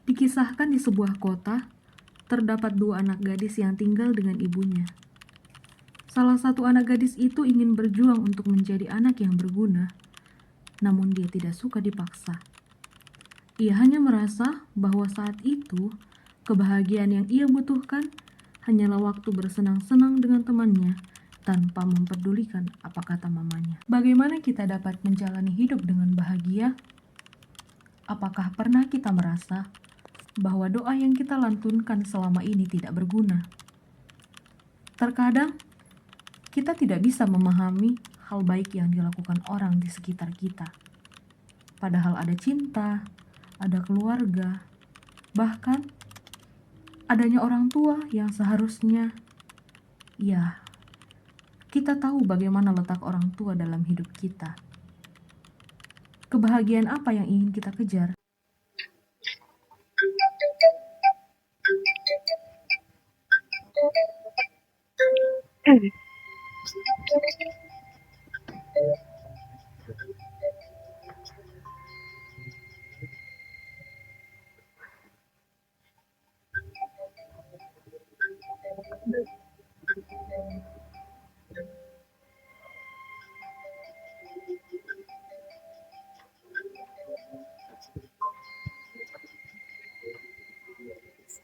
Dikisahkan di sebuah kota, terdapat dua anak gadis yang tinggal dengan ibunya. Salah satu anak gadis itu ingin berjuang untuk menjadi anak yang berguna, namun dia tidak suka dipaksa. Ia hanya merasa bahwa saat itu, kebahagiaan yang ia butuhkan hanyalah waktu bersenang-senang dengan temannya tanpa mempedulikan apa kata mamanya. Bagaimana kita dapat menjalani hidup dengan bahagia? Apakah pernah kita merasa bahwa doa yang kita lantunkan selama ini tidak berguna? Terkadang, kita tidak bisa memahami hal baik yang dilakukan orang di sekitar kita. Padahal ada cinta, ada keluarga, bahkan adanya orang tua yang seharusnya, ya, kita tahu bagaimana letak orang tua dalam hidup kita. Kebahagiaan apa yang ingin kita kejar?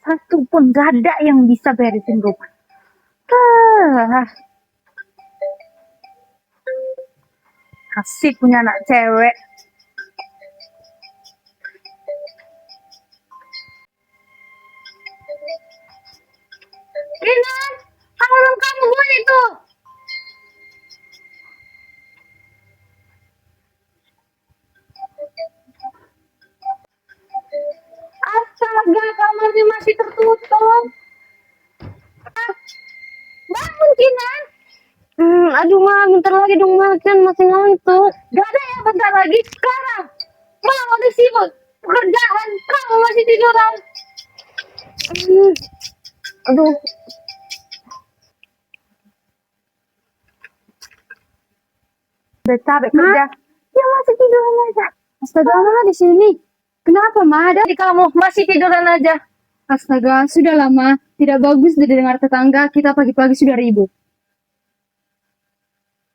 Satu pun gak ada yang bisa beresin rumah. Asik punya anak cewek. Kinan, tolong kamu buat itu. Astaga, kamarnya masih tertutup. Bangun, Kinan. Aduh, Ma, bentar lagi dong, Ma. Kan masih ngantuk. Gak ada ya bentar lagi. Sekarang. Ma, udah sibuk. Pekerjaan. Kamu masih tiduran. Aduh. Udah capek kerja. Ya, masih tiduran aja. Astaga, Ma, di sini. Kenapa, Ma? Dari kamu masih tiduran aja. Astaga, sudah lama. Tidak bagus didengar tetangga. Kita pagi-pagi sudah ribut.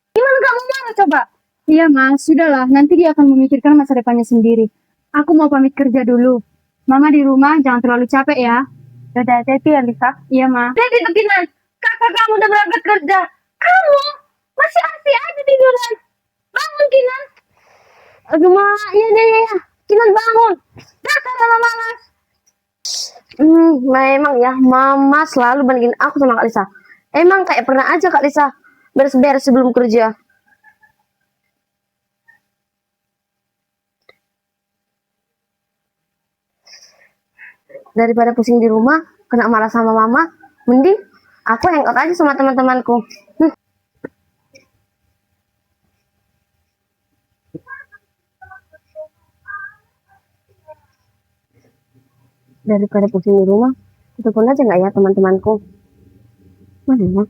Gimana kamu marah coba? Iya, Ma. Sudahlah. Nanti dia akan memikirkan masa depannya sendiri. Aku mau pamit kerja dulu. Mama di rumah, jangan terlalu capek ya. Dadah, hati-hati ya, Lisa. Iya, Ma. Jadi Kinan, kakak kamu udah berangkat kerja. Kamu masih asik aja tiduran. Bangun, Kinan. Aduh, Ma. Iya, iya. Kinan bangun. Dasar anak malas. Memang ya, Mama selalu bandingin aku sama Kak Lisa. Emang kayak pernah aja Kak Lisa beres-beres sebelum kerja. Daripada pusing di rumah, kena marah sama Mama, mending aku hangout aja sama teman-temanku. Daripada pusing di rumah, telepon aja nggak ya teman-temanku? Mana ya?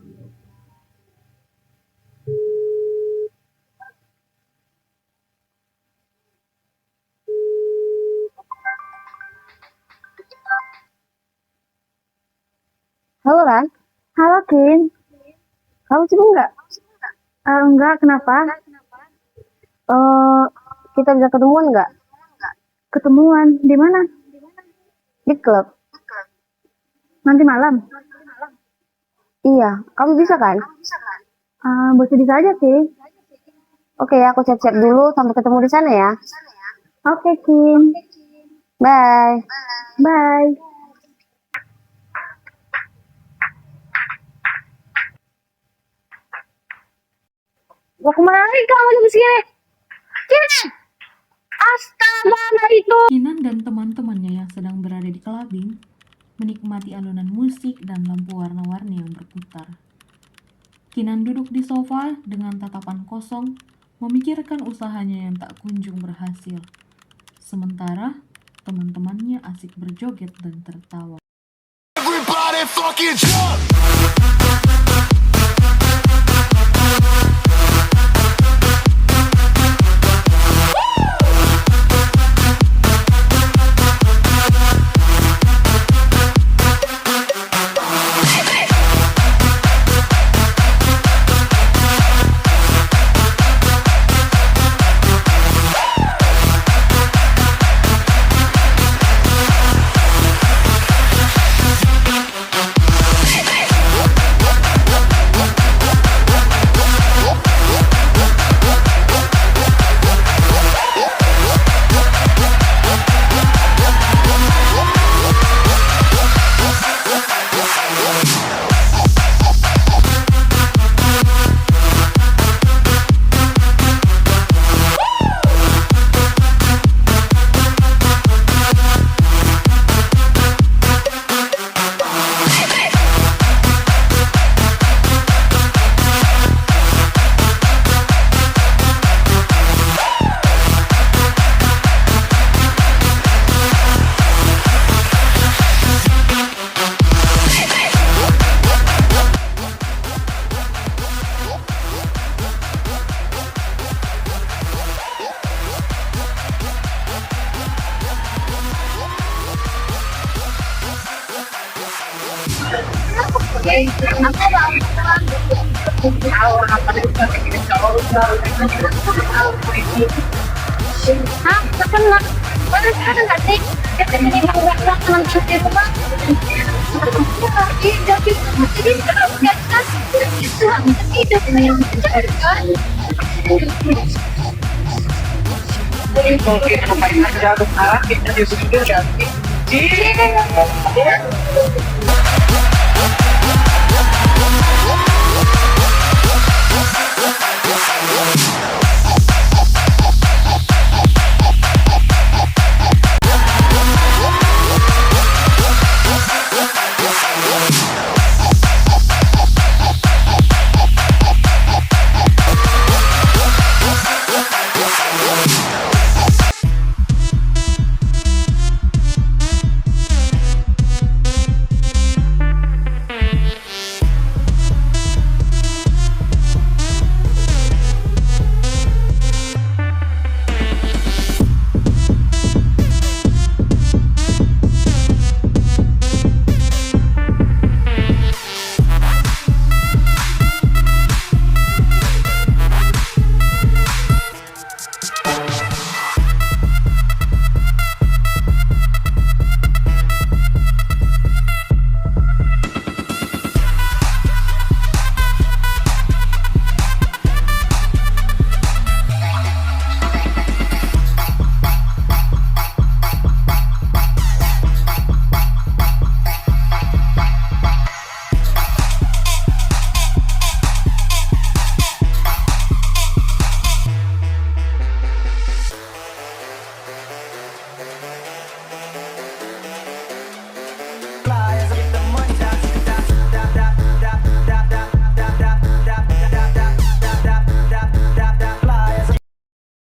Halo Ran. Halo Kin. Kamu sibuk nggak? Enggak, kenapa? Kita bisa ketemuan nggak? Ketemuan di mana? Di klub. Nanti malam? Iya, kamu bisa kan? Bisa aja sih. Oke, aku siap-siap dulu. Sampai ketemu di sana ya. Oke, Kim. Bye. Bye. Mau kemana lagi kamu jam segini? Kinan! Astaga, nah itu. Kinan dan teman-temannya yang sedang berada di kelabing menikmati alunan musik dan lampu warna-warni yang berputar. Kinan duduk di sofa dengan tatapan kosong, memikirkan usahanya yang tak kunjung berhasil. Sementara teman-temannya asik berjoget dan tertawa. Everybody fucking jump! Aku baru pulang. Hah? Kenapa? Mana sekarang nggak sih? Kita jadi nggak teman-teman di rumah. Jadi sekarang nggak kan? Hidup yang kan?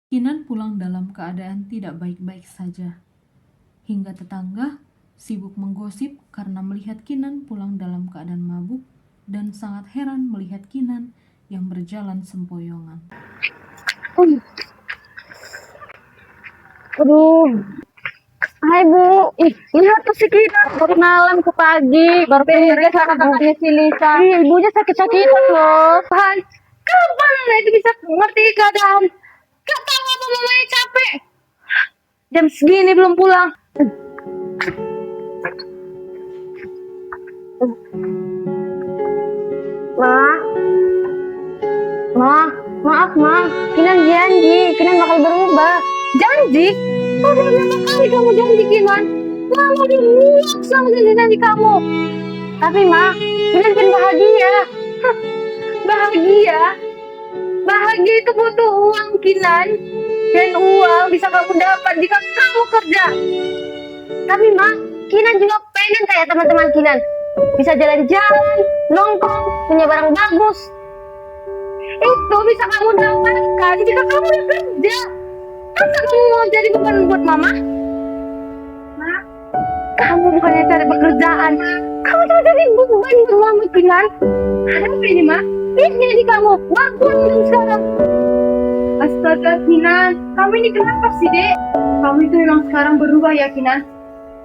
Kinan pulang dalam keadaan tidak baik-baik saja. Hingga tetangga sibuk menggosip karena melihat Kinan pulang dalam keadaan mabuk dan sangat heran melihat Kinan yang berjalan sempoyongan. Aduh. Hai Bu, lihat tuh si Kinan baru kenalan ke pagi, baru pindah sama kakaknya si Lisa. Ibunya sakit-sakitan loh. Kapan itu bisa ngerti keadaan? Gak tahu apa mamanya capek. Jam segini belum pulang. Maaf Ma, Kinan janji, Kinan bakal berubah. Janji? Kok udah berapa kali kamu janji Kinan? Mama dibuang sama janji kamu. Tapi Ma, Kinan kan bahagia. Bahagia? Bahagia itu butuh uang Kinan. Dan uang bisa kamu dapat jika kamu kerja. Tapi Ma, Kinan juga pengen kayak teman-teman Kinan. Bisa jalan-jalan, nongkrong, punya barang bagus. Itu bisa kamu dapatkan jika kamu bekerja. Masa kamu mau jadi beban buat Mama? Ma, kamu bukannya cari pekerjaan. Kamu cuma jadi beban buat Mama Kinan. Ada apa ini Ma? Lihat jadi kamu, bangun sekarang. Astaga Kinan, kamu ini kenapa sih Dek? Kamu itu memang sekarang berubah ya Kinan.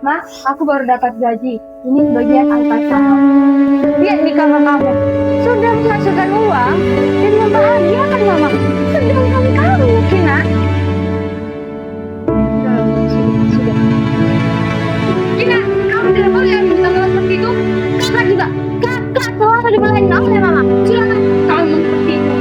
Ma, aku baru dapat gaji. Ini sebagian Al-Fatihah. Lihat di kamar kamu. Sudah menghasilkan uang dan membahagiakan Mama. Sedangkan kamu, Kinan. Sudah. Kinan, kamu tidak boleh minta seperti itu. Kakak juga. Kakak selalu dimarahin oleh Mama. Silakan kamu seperti itu.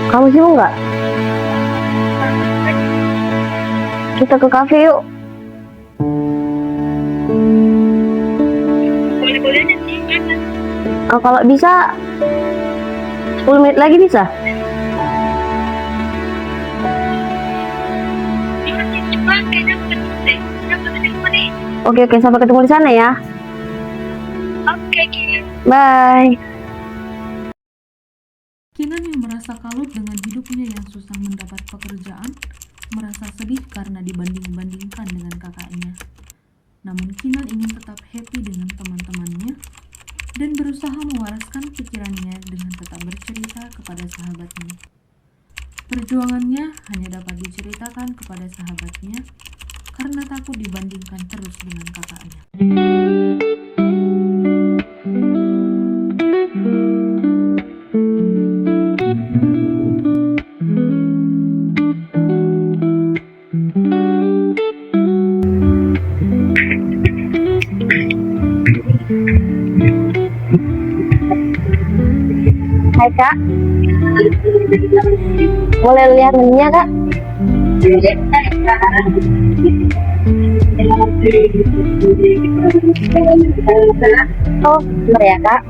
Kamu sibuk nggak? Kita ke kafe yuk. Kalau bisa 10 menit lagi bisa? Oke, sampai ketemu di sana ya. Oke. Bye. Kinan yang merasa kalut dengan hidupnya yang susah mendapat pekerjaan, merasa sedih karena dibanding-bandingkan dengan kakaknya. Namun Kinan ingin tetap happy dengan teman-temannya dan berusaha mewaraskan pikirannya dengan tetap bercerita kepada sahabatnya. Perjuangannya hanya dapat diceritakan kepada sahabatnya karena takut dibandingkan terus dengan kakaknya. Hai kak, boleh lihat menunya kak? Oh, bener ya kak?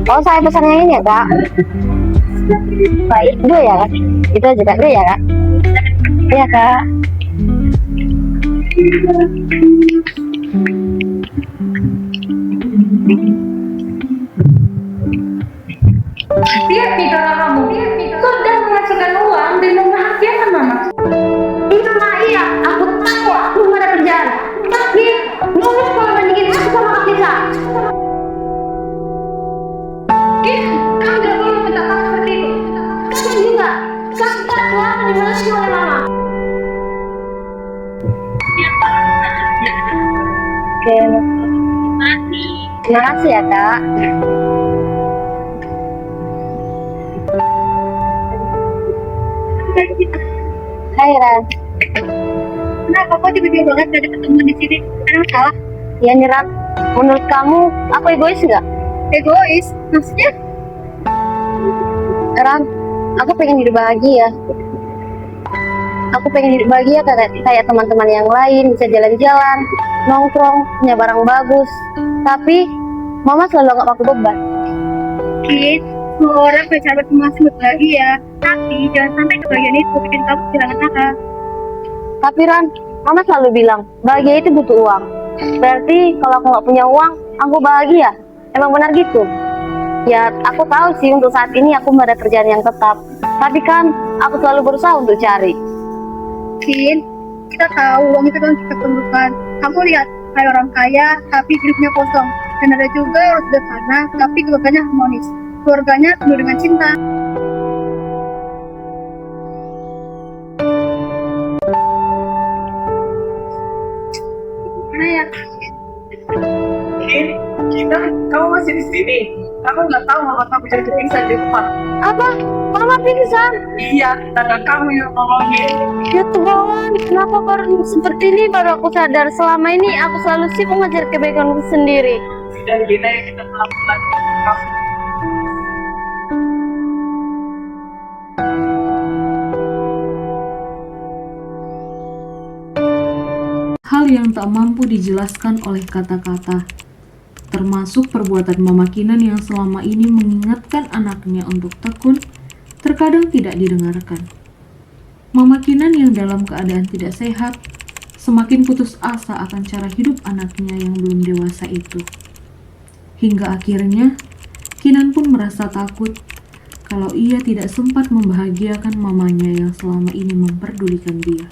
Oh, saya pesan yang ini ya kak? Baik, dua ya kak? Itu aja kak, dua ya kak? Iya kak. Lihat nih kakak kamu, sudah menghasilkan uang dan membahagiakan mama. Itu mah iya, aku tahu aku belum ada kerjaan. Tapi lulus kalau bandingin aku sama Kak Lisa. Kamu tidak boleh minta maaf seperti itu. Kamu juga, kamu tak selama dimarahi oleh mama. Oke, terima kasih ya kak. Hai Ran. Kenapa kok tiba-tiba banget gak ada ketemu di sini? Ada masalah? Ya nih Ran, menurut kamu aku egois nggak? Egois? Maksudnya? Ran, aku pengen hidup bahagia. Aku pengen hidup bahagia kayak teman-teman yang lain, bisa jalan-jalan, nongkrong, punya barang bagus. Tapi mama selalu anggap aku beban. Kit, semua orang bersahabat sama sebut bahagia. Tapi jangan sampai kebahagiaan itu bikin kamu kehilangan akal. Tapi Ran, mama selalu bilang bahagia itu butuh uang. Berarti kalau aku nggak punya uang, aku bahagia. Emang benar gitu? Ya, aku tahu sih untuk saat ini aku nggak ada kerjaan yang tetap. Tapi kan aku selalu berusaha untuk cari. Kin, kita tahu uang itu kan kita perlukan. Kamu lihat, kayak orang kaya tapi hidupnya kosong. Dan ada juga orang sederhana tapi keluarganya harmonis. Keluarganya penuh dengan cinta. Mana ya? Kita, kamu masih di sini. Kamu nggak tahu mama kamu jadi pingsan di rumah. Apa? Mama pingsan? Iya, tetangga kamu yang nolongin. Ya Tuhan, kenapa baru seperti ini baru aku sadar. Selama ini aku selalu sibuk mengejar kebaikanku sendiri. Dan gini yang kita melakukan kamu. Hal yang tak mampu dijelaskan oleh kata-kata, termasuk perbuatan Mama Kinan yang selama ini mengingatkan anaknya untuk tekun, terkadang tidak didengarkan. Mama Kinan yang dalam keadaan tidak sehat, semakin putus asa akan cara hidup anaknya yang belum dewasa itu. Hingga akhirnya, Kinan pun merasa takut kalau ia tidak sempat membahagiakan mamanya yang selama ini memperdulikan dia.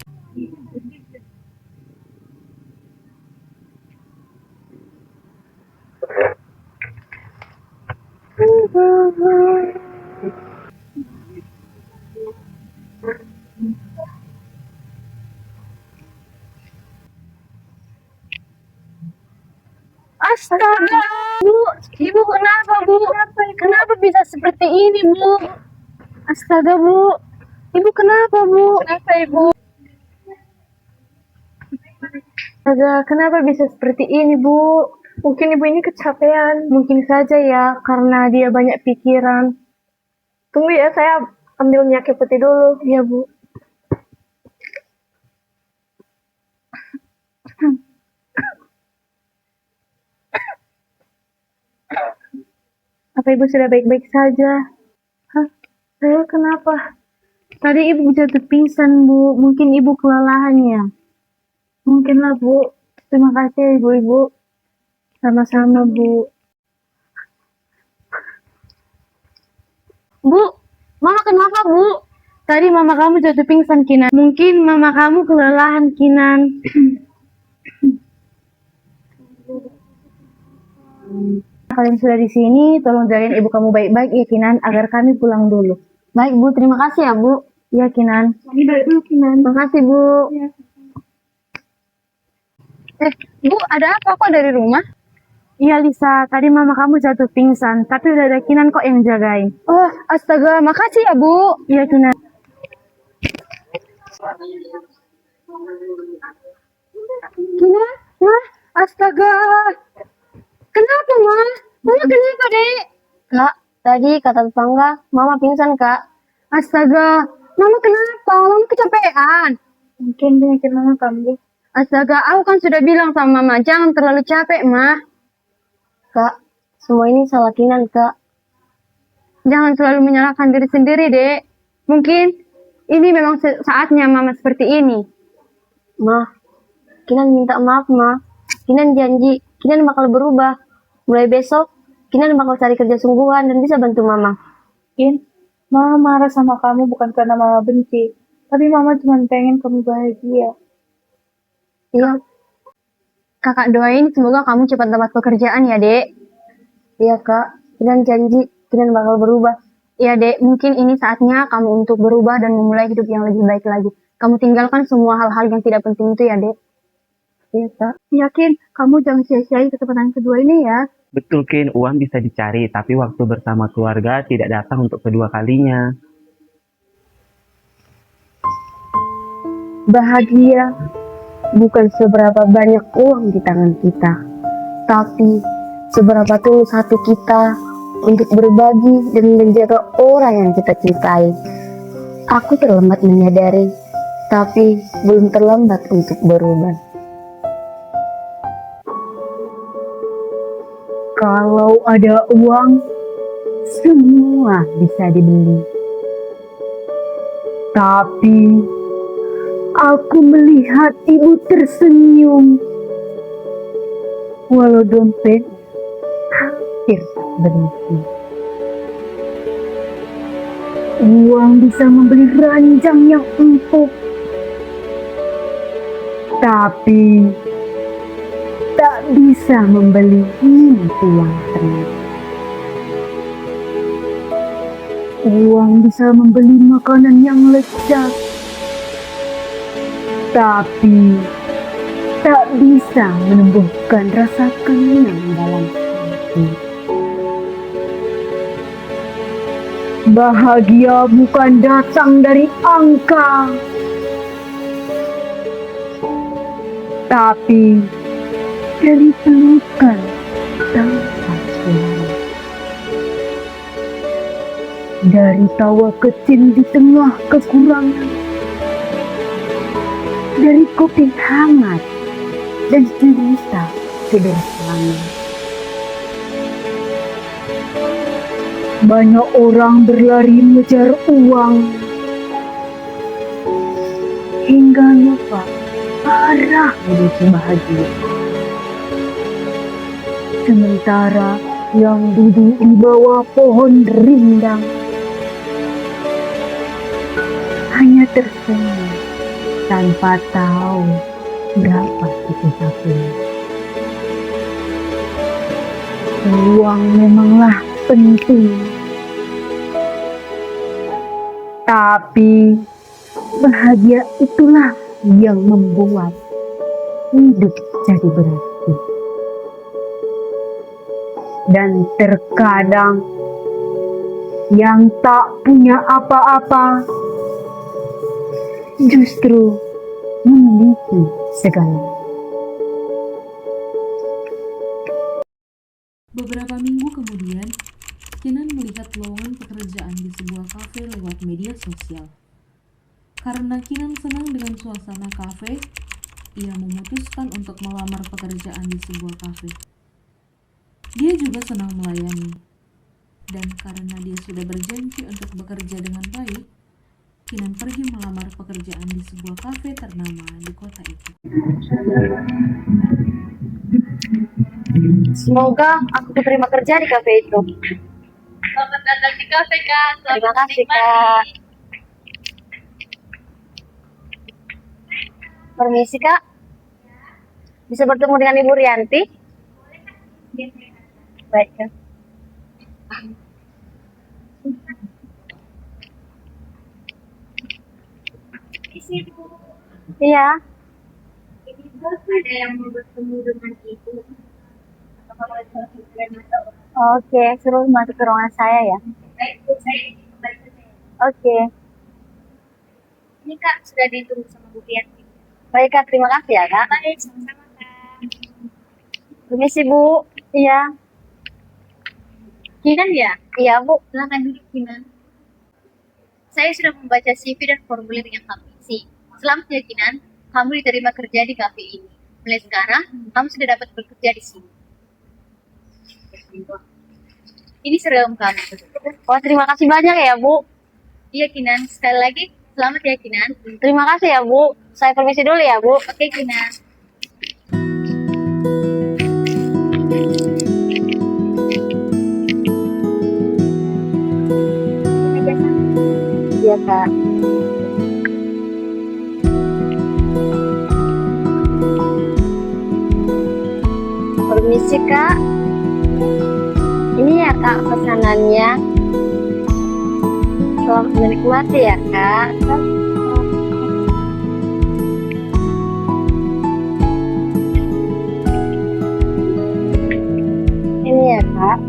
Astaga, Bu, Ibu kenapa Bu? Kenapa bisa seperti ini Bu? Astaga Bu, Ibu kenapa Bu? Kenapa Ibu? Astaga, kenapa bisa seperti ini Bu? Mungkin Ibu ini kecapean. Mungkin saja ya, karena dia banyak pikiran. Tunggu ya, saya ambil minyak putih dulu. Ya Bu. Apa Ibu sudah baik-baik saja? Hah? Saya kenapa? Tadi Ibu jatuh pingsan, Bu. Mungkin Ibu kelelahan ya? Mungkinlah, Bu. Terima kasih, Ibu-Ibu. Sama-sama, Bu. Bu, Mama kenapa, Bu? Tadi mama kamu jatuh pingsan, Kinan. Mungkin mama kamu kelelahan, Kinan. Kalian sudah di sini, tolong jagain ibu kamu baik-baik ya, Kinan, agar kami pulang dulu. Baik, Bu. Terima kasih ya, Bu. Iya, Kinan. Kami balik dulu, Kinan. Terima kasih, Bu. Ya. Bu, ada apa kok dari rumah? Iya, Lisa. Tadi mama kamu jatuh pingsan, tapi udah ada Kinan kok yang jagain. Oh, astaga, makasih ya, Bu. Iya, Kinan. Kinan, Mah, astaga. Kenapa, Mah? Mama kenapa, Dek? Kak, tadi kata tetangga, mama pingsan, Kak. Astaga, Mama kenapa? Mama kecapean. Mungkin penyakit mama kambuh. Astaga, aku kan sudah bilang sama Mama, jangan terlalu capek, Mah. Kak, semua ini salah Kinan, Kak. Jangan selalu menyalahkan diri sendiri, Dek. Mungkin ini memang saatnya Mama seperti ini. Ma, Kinan minta maaf, Ma. Kinan janji, Kinan bakal berubah. Mulai besok, Kinan bakal cari kerja sungguhan dan bisa bantu Mama. Kin, Mama marah sama kamu bukan karena Mama benci, tapi Mama cuma pengen kamu bahagia. Iya, Kakak doain semoga kamu cepat dapat pekerjaan ya, Dek. iya, Kak. Kinan janji, Kinan bakal berubah. Ya, Dek, mungkin ini saatnya kamu untuk berubah dan memulai hidup yang lebih baik lagi. Kamu tinggalkan semua hal-hal yang tidak penting itu ya, Dek. Iya, Kak. Yakin, kamu jangan sia-siai kesempatan kedua ini ya. Betul, Kin, uang bisa dicari, tapi waktu bersama keluarga tidak datang untuk kedua kalinya. Bahagia bukan seberapa banyak uang di tangan kita, tapi seberapa tulus hati kita untuk berbagi dan menjaga orang yang kita cintai. Aku terlambat menyadari, tapi belum terlambat untuk berubah. Kalau ada uang, semua bisa dibeli. Tapi aku melihat ibu tersenyum, walau dompet hampir tak berisi. Uang bisa membeli ranjang yang empuk, tapi tak bisa membeli mimpi yang tenang. Uang bisa membeli makanan yang lezat, tapi tak bisa menumbuhkan rasa kenyang dalam hati. Bahagia bukan datang dari angka, tapi dari pelukan tanpa suara. Dari tawa kecil di tengah kekurangan. Dari kopi hangat dan cerita sederhana. Banyak orang berlari mengejar uang hingga lupa arah menuju bahagia. Sementara yang duduk di bawah pohon rindang hanya tersenyum tanpa tahu berapa sisa-sisa. Uang memanglah penting, tapi bahagia itulah yang membuat hidup jadi berarti. Dan terkadang yang tak punya apa-apa justru memiliki segala. Beberapa minggu kemudian, Kinan melihat lowongan pekerjaan di sebuah kafe lewat media sosial. Karena Kinan senang dengan suasana kafe, ia memutuskan untuk melamar pekerjaan di sebuah kafe. Dia juga senang melayani, dan karena dia sudah berjanji untuk bekerja dengan baik, Kinan pergi melamar pekerjaan di sebuah kafe ternama di kota itu. Semoga aku diterima kerja di kafe itu. Selamat datang di kafe, Kak. Terima kasih, Kak. Permisi Kak, bisa bertemu dengan Ibu Rianti? Baik Kak. Iya. Ada yang mau bertemu dengan ibu. Apakah boleh saya masuk? Oke, suruh masuk ke ruangan saya ya. Baik, Bu, saya kembali ke saya. Oke. Ini Kak, sudah ditunggu sama Bu Rianti. Baik Kak, terima kasih ya Kak. Baik, sama-sama Kak. Permisi Bu. Iya. Kinan ya? Iya Bu. Silakan duduk Kinan. Saya sudah membaca CV dan formulir yang kamu isi. Selamat ya Kinan, kamu diterima kerja di kafe ini. Mulai sekarang, kamu sudah dapat bekerja di sini. Ini seragam kamu. Oh, terima kasih banyak ya Bu. Iya Kinan, sekali lagi selamat ya Kinan. Terima kasih ya Bu. Saya permisi dulu ya Bu. Oke Kinan. Iya Kak. Permisi Kak. Ini ya Kak pesanannya. Selamat menikmati ya Kak. Ini ya Kak.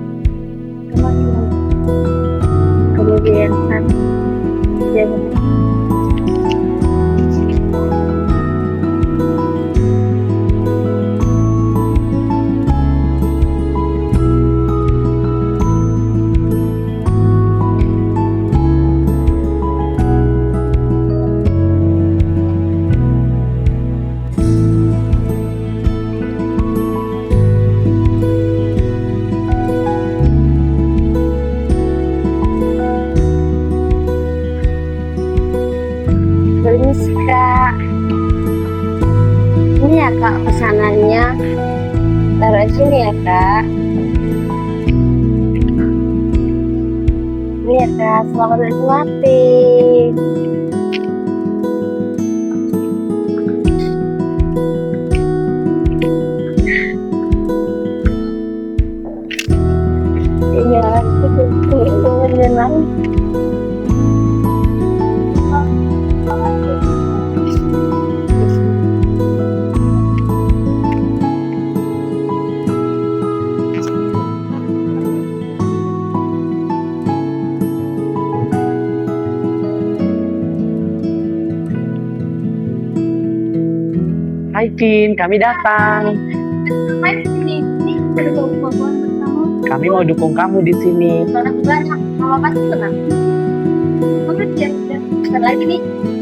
Kemudian kan. Jangan. Permisi Kak. Ini ya Kak pesanannya. Taruh sini ya Kak. Ini ya Kak, selamat menikmati. Iya, itu benar. Hai Kin, kami datang. Ngapain di sini? Ini ada buah-buahan bersama. Kami mau dukung kamu di sini. Soalnya aku banyak, mama pasti senang. Kamu siap-siap. Bentar lagi nih,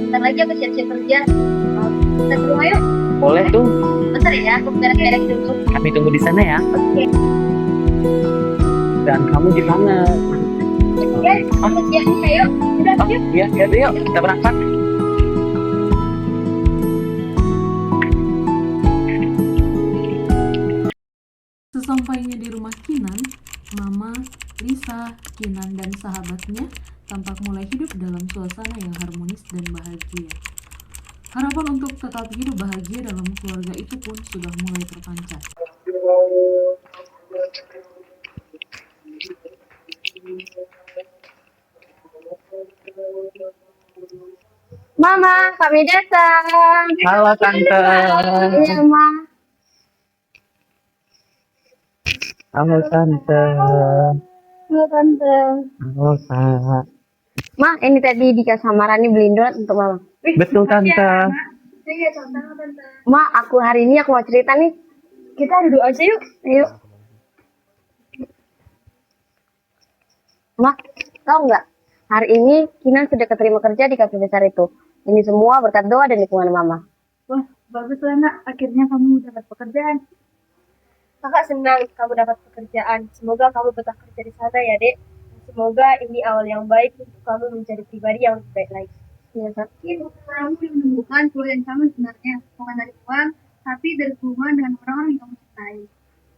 bentar lagi aku siap-siap kerja. Kita ke rumah yuk. Boleh tuh, Bentar ya, aku beres-beres dulu. kami tunggu di sana ya. Oke. Dan kamu di mana? Guys, aku siap nih, ayo. Udah, Oh, yuk. iya, ya, yuk, kita berangkat. Sesampainya di rumah Kinan, Mama, Lisa, Kinan, dan sahabatnya tampak mulai hidup dalam suasana yang harmonis dan bahagia. Harapan untuk tetap hidup bahagia dalam keluarga itu pun sudah mulai terpancar. Mama, kami datang. Halo Tante. Iya, Ma. Halo Tante. Halo, Tante. Halo Kak. Ma, ini tadi Dika sama Rani beliin donat untuk Mama. Betul Tante. Ma, hari ini aku mau cerita nih. Kita duduk aja yuk. Yuk. Ma, tahu nggak? Hari ini Kinan sudah keterima kerja di kafe besar itu. Ini semua berkat doa dan dukungan Mama. Wah, baguslah nak. Akhirnya kamu dapat pekerjaan. Kakak senang kamu dapat pekerjaan. Semoga kamu betah kerja di sana ya, Dek. Semoga ini awal yang baik untuk kamu menjadi pribadi yang lebih baik lagi. Iya, Kak. Kamu menemukan keluarga kamu sebenarnya bukan dari uang, tapi dari hubungan dengan orang-orang yang kamu cintai.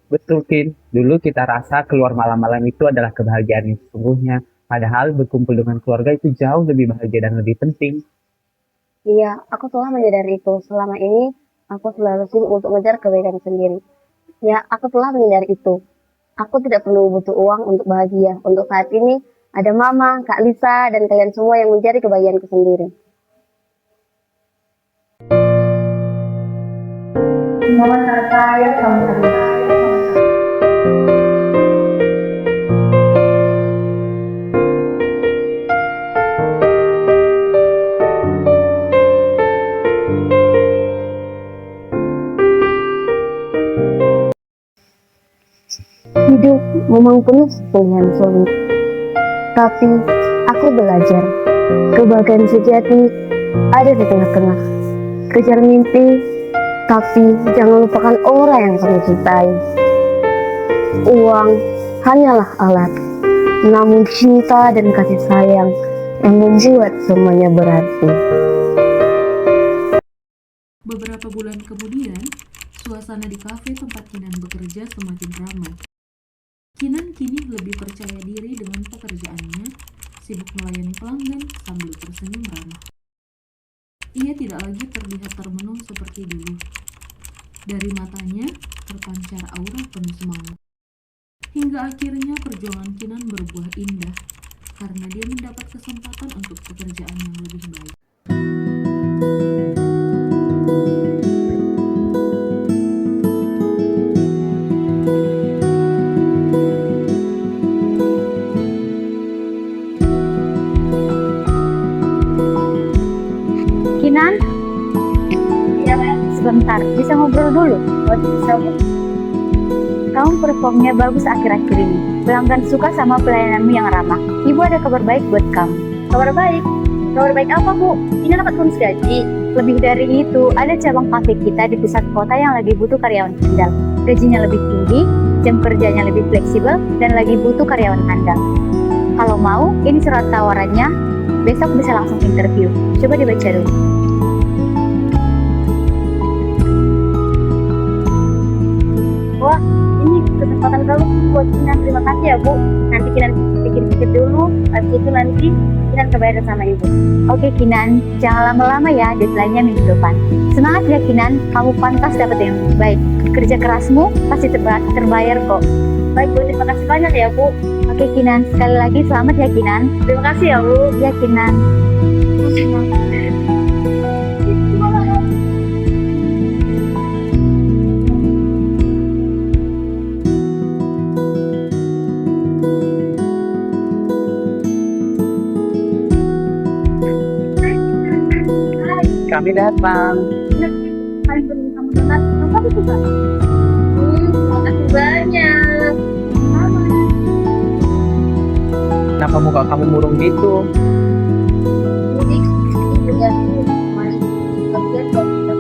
Betul Kin. Dulu kita rasa keluar malam-malam itu adalah kebahagiaan yang sesungguhnya. Padahal berkumpul dengan keluarga itu jauh lebih bahagia dan lebih penting. Iya, aku telah menyadari itu. Selama ini, aku selalu sibuk untuk mengejar kebaikan sendiri. Ya, aku telah menyadari itu. Aku tidak perlu butuh uang untuk bahagia. Untuk saat ini, ada Mama, Kak Lisa, dan kalian semua yang menjadi kebahagiaanku sendiri. Mama sangat sayang sama kalian. Hidup memang penuh pilihan sulit. Tapi, aku belajar. Kebahagiaan sejati ada di tengah-tengah. Kejar mimpi, tapi jangan lupakan orang yang kamu cintai. Uang hanyalah alat, namun cinta dan kasih sayang yang membuat semuanya berarti. Beberapa bulan kemudian, suasana di kafe tempat Kinan bekerja semakin ramai. Kinan kini lebih percaya diri dengan pekerjaannya, sibuk melayani pelanggan sambil tersenyum ramah. Ia tidak lagi terlihat termenung seperti dulu. Dari matanya terpancar aura penuh semangat. Hingga akhirnya perjuangan Kinan berbuah indah, karena dia mendapat kesempatan untuk pekerjaan yang lebih baik. Kinan? Iya, sebentar. Bisa ngobrol dulu? Oh, bisa, Bu. Kamu performnya bagus akhir-akhir ini. Pelanggan suka sama pelayananmu yang ramah. Ibu ada kabar baik buat kamu. Kabar baik? Kabar baik apa, Bu? Ini dapat bonus gaji. Lebih dari itu, ada cabang kafe kita di pusat kota yang lagi butuh karyawan handal. Gajinya lebih tinggi, jam kerjanya lebih fleksibel, dan lagi butuh karyawan handal. Kalau mau, ini surat tawarannya. Besok bisa langsung interview. Coba dibaca dulu. Wah, ini kesempatan kamu buat Kinan. Terima kasih ya, Bu. Nanti Kinan pikir-pikir dulu. Habis itu nanti Kinan kebayar sama Ibu. Oke, Kinan. Jangan lama-lama ya, deadline-nya minggu depan. Semangat ya, Kinan. Kamu pantas dapat yang lebih baik. Kerja kerasmu pasti terbayar kok. Baik, Bu. Terima kasih banyak ya, Bu. Oke, Kinan. Sekali lagi selamat ya, Kinan. Terima kasih ya, Bu. Ya, Kinan. Kami datang. Paling penting kamu dengar. Apa itu, Kak? Terima kasih banyak. Kenapa muka kamu murung gitu? Jadi, ini ganti masih bagian dokter.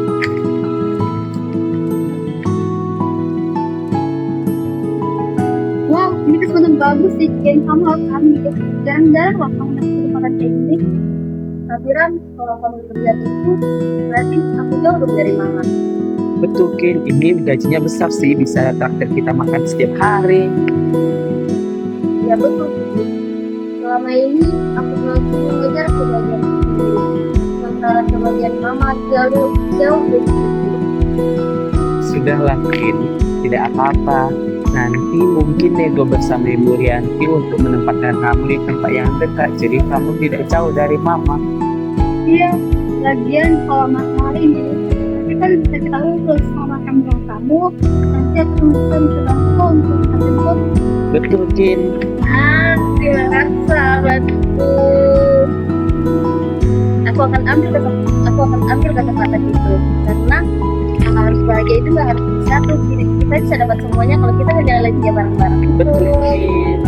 Wow, ini kesempatan bagus sih. Jadi kamu harus ambil. Jarang-jarang lah kamu dapat kesempatan kayak gini. Tapi Ram, kalau kamu kerja itu, berarti aku jauh lebih dari Mama. Betul, Kin. Ini gajinya besar sih. Bisa traktir kita makan setiap hari. Ya betul. Selama ini aku selalu mengejar kebahagiaan sendiri. Sementara kebahagiaan Mama jauh lebih tinggi. Sudahlah, Kin. Tidak apa-apa. Nanti mungkin nego bersama Ibu Rianti untuk menempatkan kamu di tempat yang dekat. Jadi kamu tidak jauh dari Mama. Iya, lagian kalau masalah ini, nanti kan bisa kita urus sama teman kamu. Nanti aku bisa bantu untuk kita jemput. Betul, Kin. Terima kasih sahabatku. Aku akan ambil kesempatan itu karena yang harus bahagia itu nggak harus satu. Kita bisa dapat semuanya kalau kita ngejalanin dia bareng-bareng. Betul, Kin.